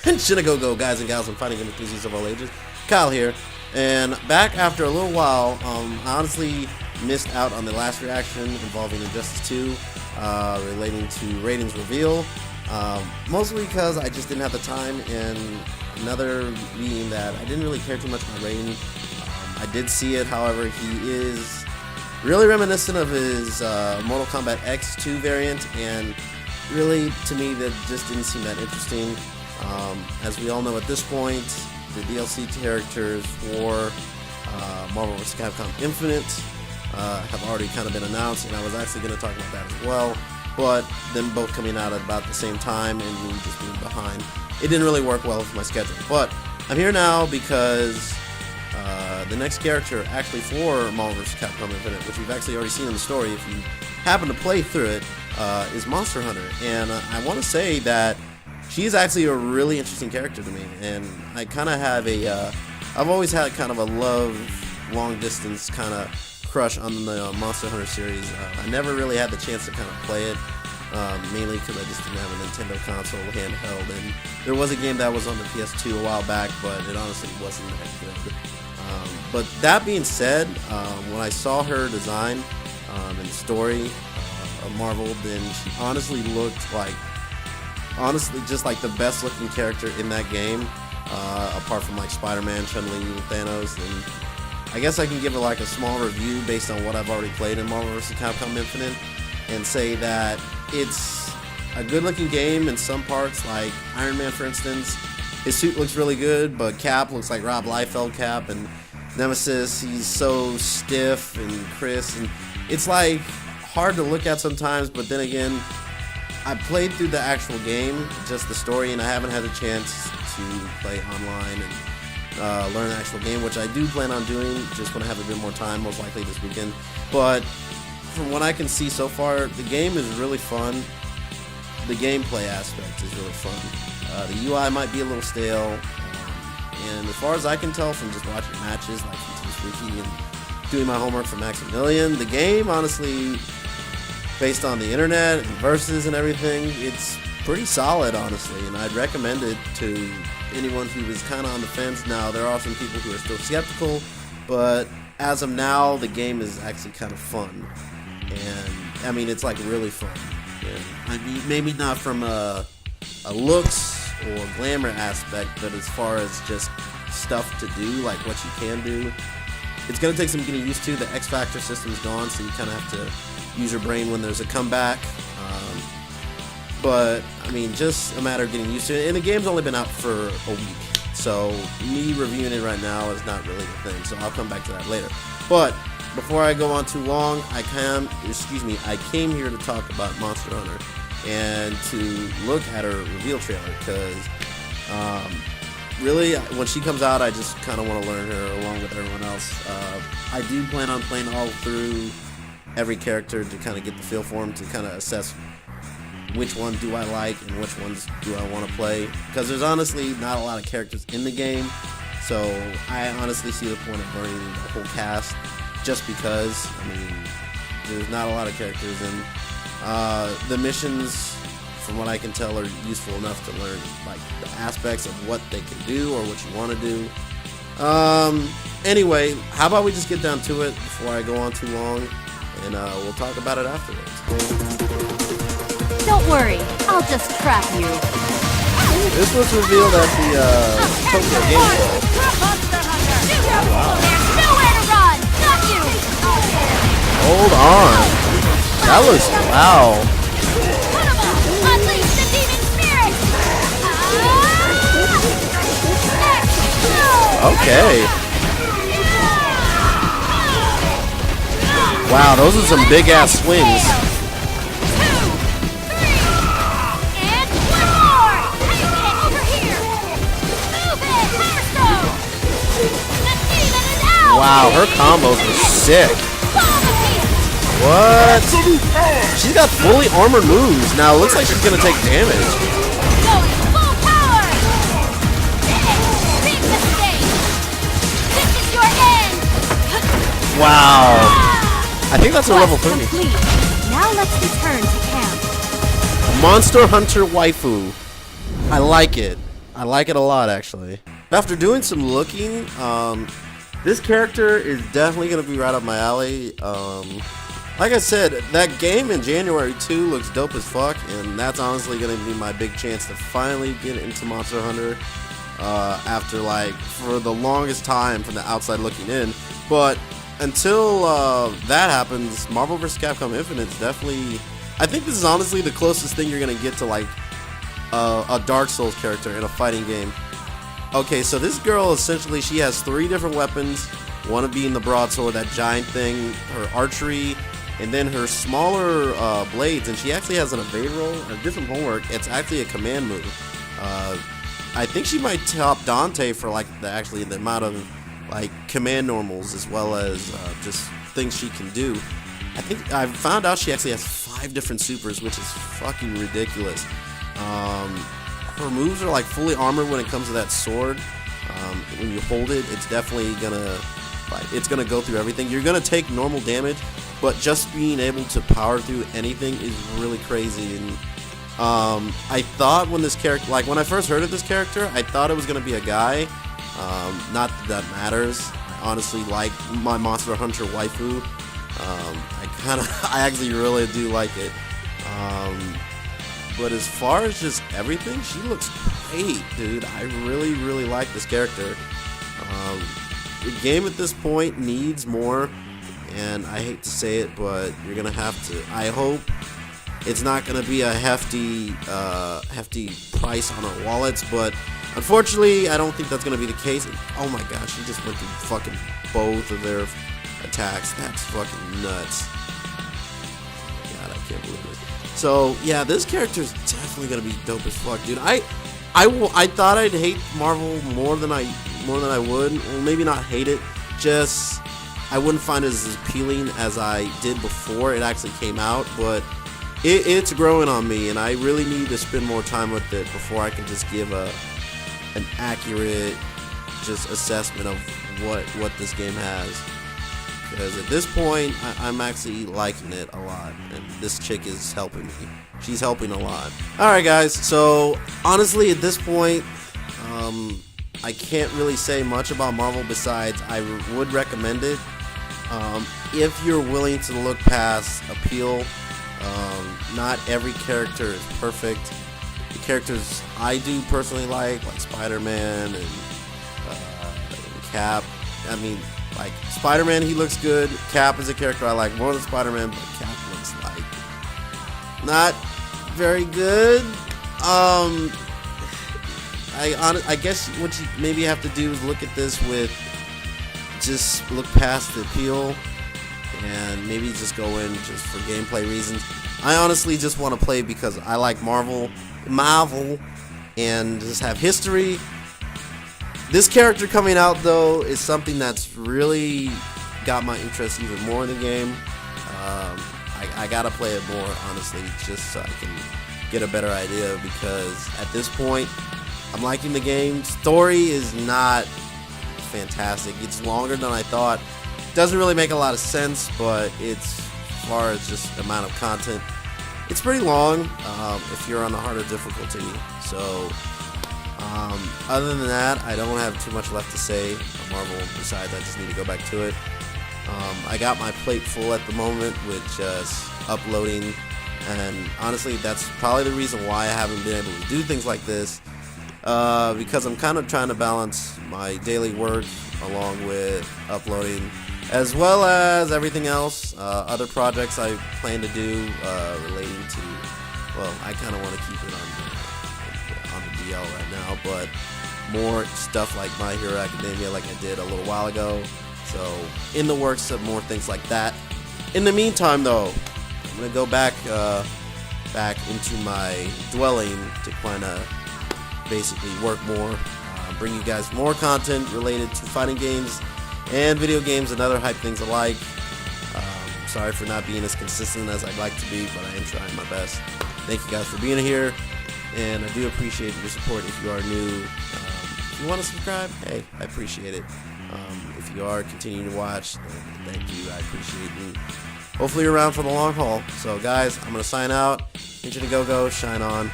And Shinagogo, guys and gals and fighting game enthusiasts of all ages. Kyle here, and back after a little while. I honestly missed out on the last reaction involving Injustice 2 relating to ratings reveal, mostly because I just didn't have the time, and another being that I didn't really care too much about rating. I did see it, however, he is really reminiscent of his Mortal Kombat X2 variant, and really, to me, that just didn't seem that interesting. As we all know at this point, the DLC characters for Marvel vs. Capcom Infinite have already kind of been announced, and I was actually going to talk about that as well, but them both coming out at about the same time and me just being behind, it didn't really work well with my schedule. But I'm here now because the next character actually for Marvel vs. Capcom Infinite, which we've actually already seen in the story if you happen to play through it, is Monster Hunter. And I want to say that she's actually a really interesting character to me, and I kind of have I've always had kind of a love, long-distance kind of crush on the Monster Hunter series. I never really had the chance to kind of play it, mainly because I just didn't have a Nintendo console handheld, and there was a game that was on the PS2 a while back, but it honestly wasn't that good. But that being said, when I saw her design in the story of Marvel, then she honestly looked like, just like the best looking character in that game, apart from like Spider-Man, Chun-Li, and Thanos. And I guess I can give it like a small review based on what I've already played in Marvel vs. Capcom Infinite, and say that it's a good looking game in some parts, like Iron Man for instance. His suit looks really good, but Cap looks like Rob Liefeld Cap, and Nemesis, he's so stiff and crisp, and it's like hard to look at sometimes. But then again, I played through the actual game, just the story, and I haven't had a chance to play online and learn the actual game, which I do plan on doing just when I have a bit more time, most likely this weekend. But from what I can see so far, the game is really fun. The gameplay aspect is really fun. The UI might be a little stale, and as far as I can tell from just watching matches like from Team Wiki and doing my homework for Maximilian, the game, honestly, based on the internet and versus and everything, it's pretty solid, honestly, and I'd recommend it to anyone who is kind of on the fence. Now, there are some people who are still skeptical, but as of now, the game is actually kind of fun, and I mean, it's like really fun. And I mean, maybe not from a looks or glamour aspect, but as far as just stuff to do, like what you can do, it's gonna take some getting used to. The X Factor system's gone, so you kind of have to use your brain when there's a comeback. But I mean, just a matter of getting used to it. And the game's only been out for a week, so me reviewing it right now is not really the thing. So I'll come back to that later. But before I go on too long, I came here to talk about Monster Hunter and to look at her reveal trailer, because really, when she comes out, I just kind of want to learn her along with everyone else. I do plan on playing all through every character to kind of get the feel for them, to kind of assess which one do I like and which ones do I want to play, because there's honestly not a lot of characters in the game, so I honestly see the point of burning the whole cast just because, I mean, there's not a lot of characters, and the missions, from what I can tell, are useful enough to learn like the aspects of what they can do or what you want to do. Anyway, how about we just get down to it before I go on too long, and we'll talk about it afterwards. Don't worry, I'll just trap you. This was revealed at the Tokyo Game Show. Wow. There's nowhere to run! Not you! Hold on. That was wow. Unleash the demon spirit! Okay. Wow, those are some big ass swings. Wow, her combos are sick. What? She's got fully armored moves. Now it looks like she's gonna take damage. Wow. I think that's a level 3. Now let's return to camp. Monster Hunter Waifu. I like it. I like it a lot, actually. After doing some looking, this character is definitely going to be right up my alley. Like I said, that game in January 2 looks dope as fuck, and that's honestly going to be my big chance to finally get into Monster Hunter after, like, for the longest time from the outside looking in. But until that happens, Marvel vs. Capcom Infinite is definitely... I think this is honestly the closest thing you're going to get to, like, a Dark Souls character in a fighting game. Okay, so this girl, essentially, she has 3 different weapons. One of being the broadsword, that giant thing, her archery, and then her smaller blades. And she actually has an evade roll. I did some homework. It's actually a command move. I think she might top Dante for like the amount of like command normals as well as just things she can do. I think I found out she actually has 5 different supers, which is fucking ridiculous. Her moves are like fully armored when it comes to that sword. When you hold it, it's definitely gonna go through everything. You're gonna take normal damage, but just being able to power through anything is really crazy. And I thought when this character, like when I first heard of this character, I thought it was gonna be a guy. Not that matters. I honestly like my Monster Hunter waifu. I actually really do like it. But as far as just everything, she looks great, dude. I really, really like this character. The game at this point needs more, and I hate to say it, but you're gonna have to. I hope it's not gonna be a hefty price on our wallets, but unfortunately, I don't think that's gonna be the case. Oh my gosh, she just went through fucking both of their attacks. That's fucking nuts. God, I can't believe it. So yeah, this character is definitely gonna be dope as fuck, dude. I thought I'd hate Marvel more than I would. Well, maybe not hate it, just I wouldn't find it as appealing as I did before it actually came out. But it's growing on me, and I really need to spend more time with it before I can just give an accurate just assessment of what this game has. Because at this point, I'm actually liking it a lot, and this chick is helping me. She's helping a lot. Alright guys, so honestly at this point, I can't really say much about Marvel besides I would recommend it. If you're willing to look past appeal, not every character is perfect. The characters I do personally like Spider-Man and Cap, I mean, like, Spider-Man, he looks good. Cap is a character I like more than Spider-Man, but Cap looks like not very good. I guess what you maybe have to do is look at this with just look past the appeal and maybe just go in just for gameplay reasons. I honestly just want to play because I like Marvel, and just have history. This character coming out, though, is something that's really got my interest even more in the game. I gotta play it more, honestly, just so I can get a better idea, because at this point, I'm liking the game. Story is not fantastic. It's longer than I thought. Doesn't really make a lot of sense, but it's, as far as just amount of content, it's pretty long if you're on a harder difficulty. So other than that, I don't have too much left to say on Marvel, besides I just need to go back to it. I got my plate full at the moment with just uploading, and honestly that's probably the reason why I haven't been able to do things like this, because I'm kind of trying to balance my daily work along with uploading, as well as everything else, other projects I plan to do relating to, well, I kind of want to keep it on the DL right now, but more stuff like My Hero Academia like I did a little while ago. So in the works of more things like that. In the meantime, though, I'm gonna go back into my dwelling to kind of basically work more, bring you guys more content related to fighting games and video games and other hype things alike. Sorry for not being as consistent as I'd like to be, but I am trying my best. Thank you guys for being here, and I do appreciate your support. If you are new, if you want to subscribe, hey, I appreciate it. If you are continuing to watch, thank you. I appreciate you. Hopefully you're around for the long haul. So guys, I'm going to sign out. Ninja to go, shine on.